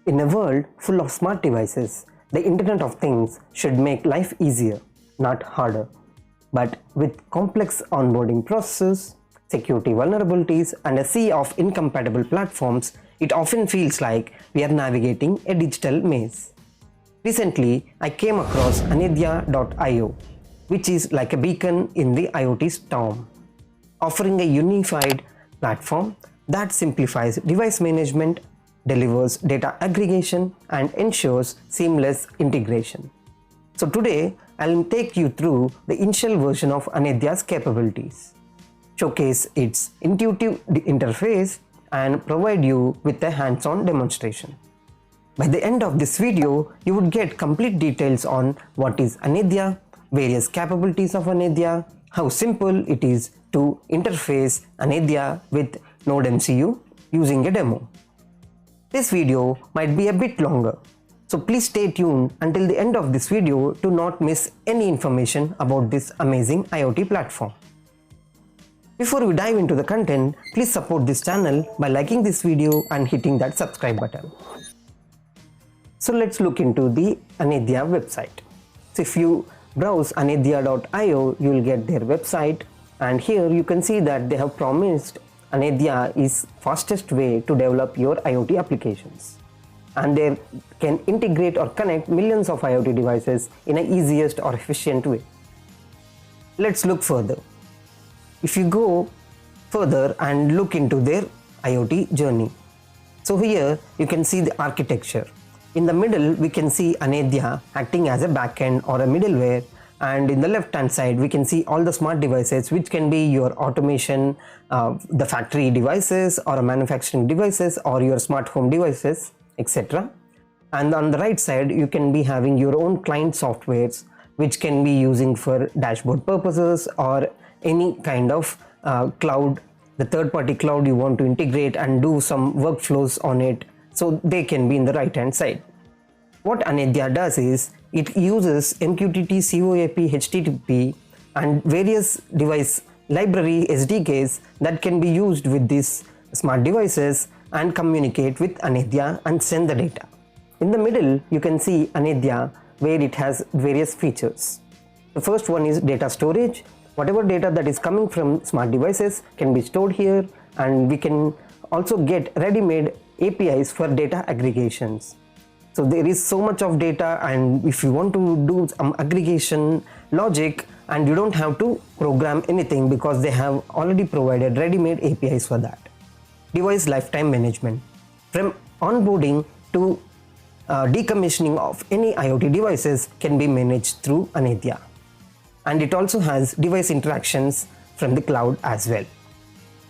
In a world full of smart devices, the Internet of Things should make life easier, not harder. But with complex onboarding processes, security vulnerabilities, and a sea of incompatible platforms, it often feels like we are navigating a digital maze. Recently, I came across Anedya.io, which is like a beacon in the IoT storm, offering a unified platform that simplifies device management, delivers data aggregation, and ensures seamless integration. So today, I'll take you through the initial version of Anedya's capabilities, showcase its intuitive interface, and provide you with a hands-on demonstration. By the end of this video, you would get complete details on what is Anedya, various capabilities of Anedya, how simple it is to interface Anedya with Node MCU using a demo. This video might be a bit longer, so please stay tuned until the end of this video to not miss any information about this amazing IoT platform. Before we dive into the content, please support this channel by liking this video and hitting that subscribe button. So let's look into the Anedya website. So if you browse Anedya.io, you will get their website, and here you can see that they have promised Anedya is fastest way to develop your IoT applications, and they can integrate or connect millions of IoT devices in an easiest or efficient way. Let's look further. If you go further and look into their IoT journey, so here you can see the architecture. In the middle, we can see Anedya acting as a backend or a middleware, and in the left hand side we can see all the smart devices, which can be your automation, the factory devices or manufacturing devices or your smart home devices, etc. And on the right side you can be having your own client softwares, which can be using for dashboard purposes or any kind of cloud, the third-party cloud you want to integrate and do some workflows on it, so they can be in the right hand side. What Anedya does is it uses MQTT, COAP, HTTP and various device library SDKs that can be used with these smart devices and communicate with Anedya and send the data. In the middle you can see Anedya, where it has various features. The first one is data storage. Whatever data that is coming from smart devices can be stored here, and we can also get ready-made APIs for data aggregations. So there is so much of data, and if you want to do some aggregation logic, and you don't have to program anything because they have already provided ready-made APIs for that. Device lifetime management. From onboarding to decommissioning of any IoT devices can be managed through Anedya. And it also has device interactions from the cloud as well.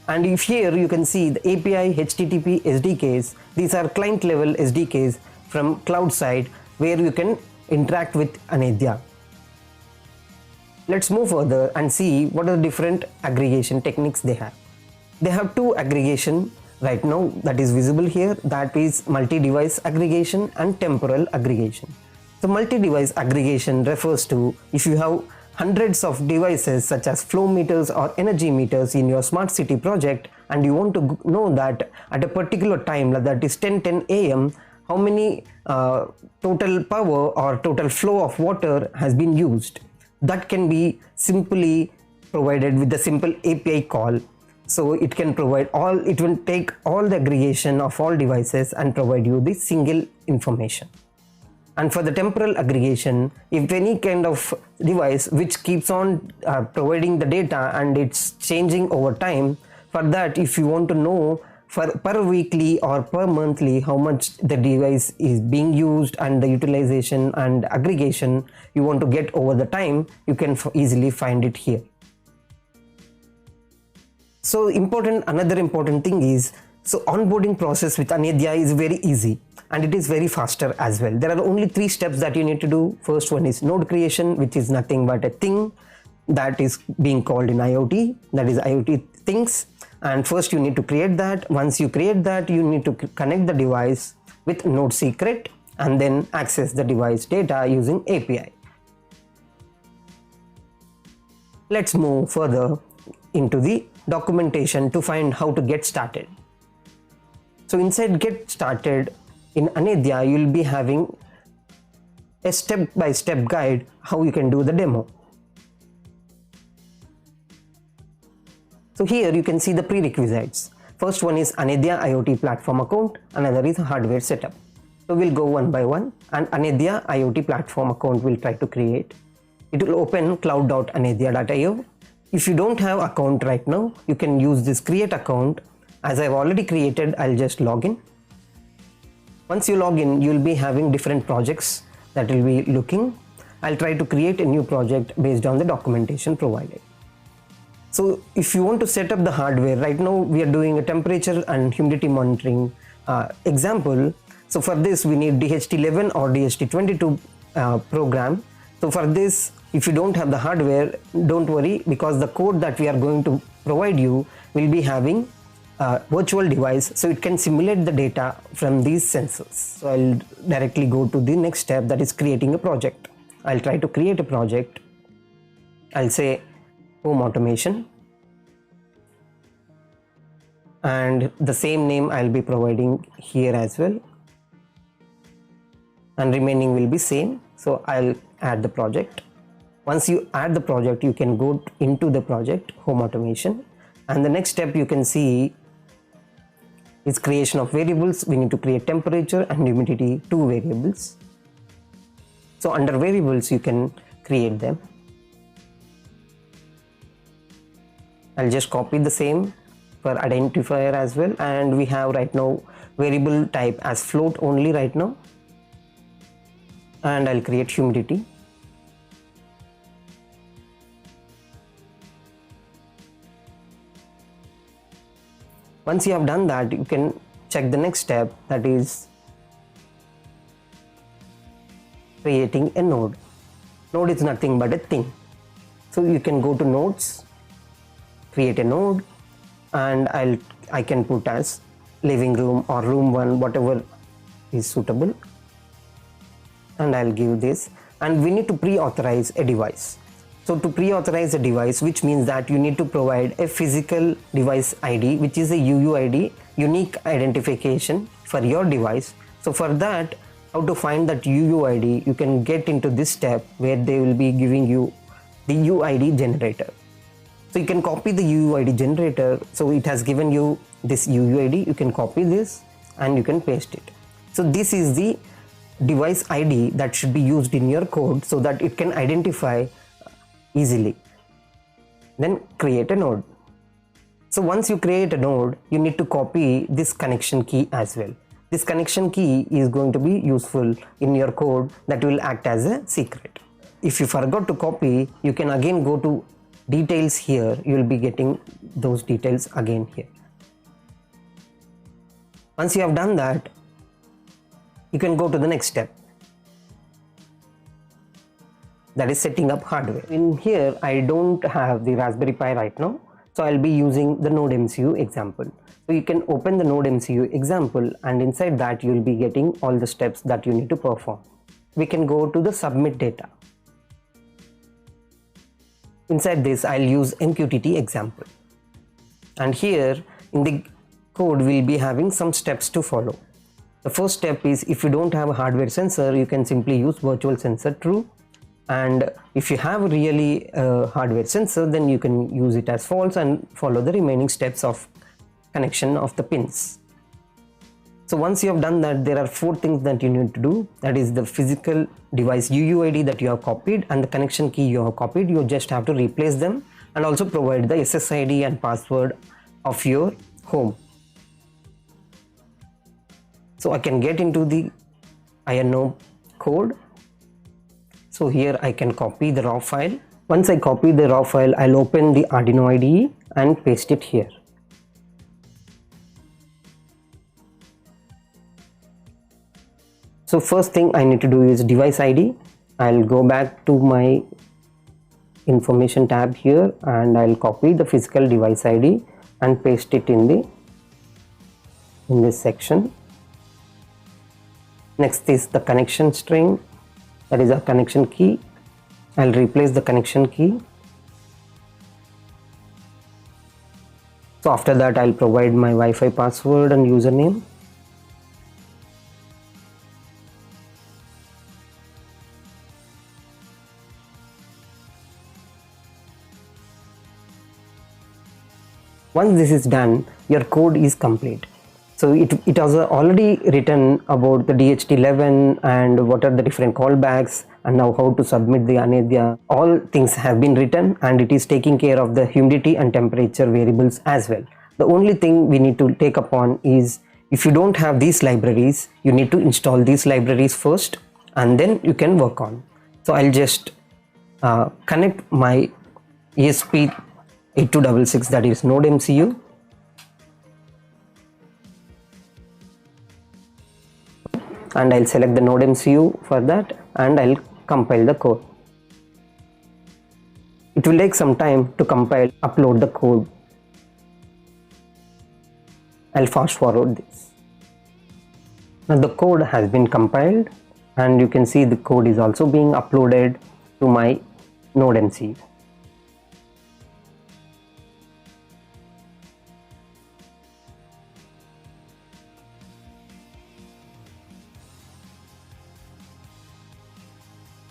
And if here you can see the API, HTTP, SDKs, these are client level SDKs from cloud side where you can interact with Anedya. Let's move further and see what are the different aggregation techniques they have. They have two aggregation right now that is visible here, that is multi-device aggregation and temporal aggregation. So multi-device aggregation refers to if you have hundreds of devices such as flow meters or energy meters in your smart city project, and you want to know that at a particular time, that is 10:10 AM, how many total power or total flow of water has been used. That can be simply provided with the simple API call. So it can provide all, it will take all the aggregation of all devices and provide you the single information. And for the temporal aggregation, if any kind of device which keeps on providing the data and it's changing over time, for that if you want to know for per weekly or per monthly how much the device is being used and the utilization and aggregation you want to get over the time, you can easily find it here. So another important thing is, so onboarding process with Anedya is very easy and it is very faster as well. There are only 3 steps that you need to do. First one is node creation, which is nothing but a thing that is being called in IoT, that is IoT things. And first you need to create that. Once you create that, you need to connect the device with node secret and then access the device data using API. Let's move further into the documentation to find how to get started. So inside get started, In Anedya, you will be having a step-by-step guide how you can do the demo. So here you can see the prerequisites. First one is Anedya IoT Platform account, another is hardware setup. So we'll go one by one, and Anedya IoT Platform account will try to create. It will open cloud.anedya.io. If you don't have account right now, you can use this create account. As I've already created, I'll just log in. Once you log in, you'll be having different projects that will be looking. I'll try to create a new project based on the documentation provided. So if you want to set up the hardware, right now we are doing a temperature and humidity monitoring example. So for this we need DHT11 or DHT22 program. So for this, if you don't have the hardware, don't worry, because the code that we are going to provide you will be having a virtual device, so it can simulate the data from these sensors. So I'll directly go to the next step, that is creating a project. I'll try to create a project. I'll say home automation, and the same name I'll be providing here as well, and remaining will be same. So I'll add the project. Once you add the project, you can go into the project home automation, and the next step you can see is creation of variables. We need to create temperature and humidity, 2 variables. So under variables you can create them. I'll just copy the same for identifier as well, and we have right now variable type as float only right now, and I'll create humidity. Once you have done that, you can check the next step, that is creating a node. Node is nothing but a thing. So you can go to nodes, create a node, and I can put as living room or room 1, whatever is suitable, and I'll give this. And we need to pre-authorize a device. So to pre-authorize a device, which means that you need to provide a physical device ID, which is a UUID, unique identification for your device. So for that, how to find that UUID, you can get into this step where they will be giving you the UID generator. So you can copy the UUID generator. So it has given you this UUID, you can copy this and you can paste it. So this is the device ID that should be used in your code so that it can identify easily. Then create a node. So once you create a node, you need to copy this connection key as well. This connection key is going to be useful in your code, that will act as a secret. If you forgot to copy, you can again go to details here. You will be getting those details again here. Once you have done that, you can go to the next step, that is setting up hardware. In here I don't have the Raspberry Pi right now, so I'll be using the Node MCU example. So you can open the Node MCU example, and inside that you will be getting all the steps that you need to perform. We can go to the submit data. Inside this I'll use MQTT example, and here in the code we'll be having some steps to follow. The first step is, if you don't have a hardware sensor, you can simply use virtual sensor true, and if you have really a hardware sensor, then you can use it as false and follow the remaining steps of connection of the pins. So once you have done that, there are 4 things that you need to do. That is the physical device UUID that you have copied and the connection key you have copied. You just have to replace them and also provide the SSID and password of your home. So I can get into the INO code. So here I can copy the raw file. Once I copy the raw file, I'll open the Arduino IDE and paste it here. So first thing I need to do is device ID. I'll go back to my information tab here, and I'll copy the physical device ID and paste it in this section. Next is the connection string, that is a connection key. I'll replace the connection key. So after that I'll provide my Wi-Fi password and username. Once this is done, your code is complete. So it has already written about the DHT11 and what are the different callbacks, and now how to submit the Anedya. All things have been written, and it is taking care of the humidity and temperature variables as well. The only thing we need to take upon is, if you don't have these libraries, you need to install these libraries first and then you can work on. So I'll just connect my ESP8266, that is Node MCU. And I'll select the Node MCU for that, and I'll compile the code. It will take some time to compile, upload the code. I'll fast forward this. Now the code has been compiled, and you can see the code is also being uploaded to my Node MCU.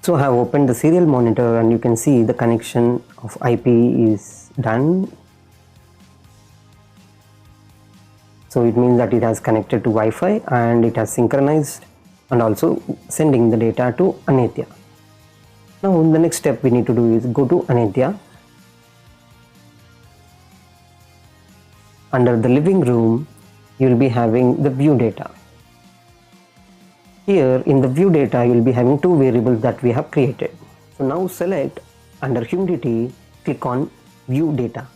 So I have opened the serial monitor, and you can see the connection of IP is done. So it means that it has connected to Wi-Fi and it has synchronized and also sending the data to Anedya. Now the next step we need to do is go to Anedya. Under the living room, you will be having the view data. Here in the view data, you will be having two variables that we have created. So now select under humidity, click on view data.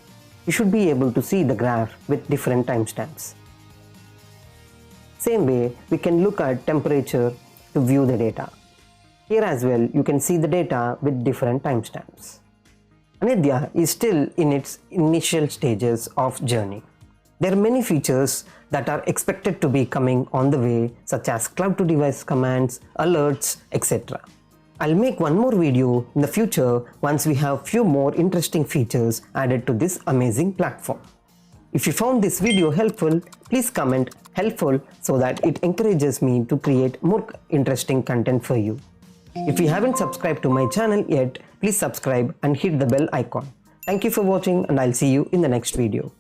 You should be able to see the graph with different timestamps. Same way, we can look at temperature to view the data. Here as well, you can see the data with different timestamps. Anedya is still in its initial stages of journey. There are many features that are expected to be coming on the way, such as cloud to device commands, alerts, etc. I'll make one more video in the future once we have few more interesting features added to this amazing platform. If you found this video helpful, please comment helpful so that it encourages me to create more interesting content for you. If you haven't subscribed to my channel yet, please subscribe and hit the bell icon. Thank you for watching, and I'll see you in the next video.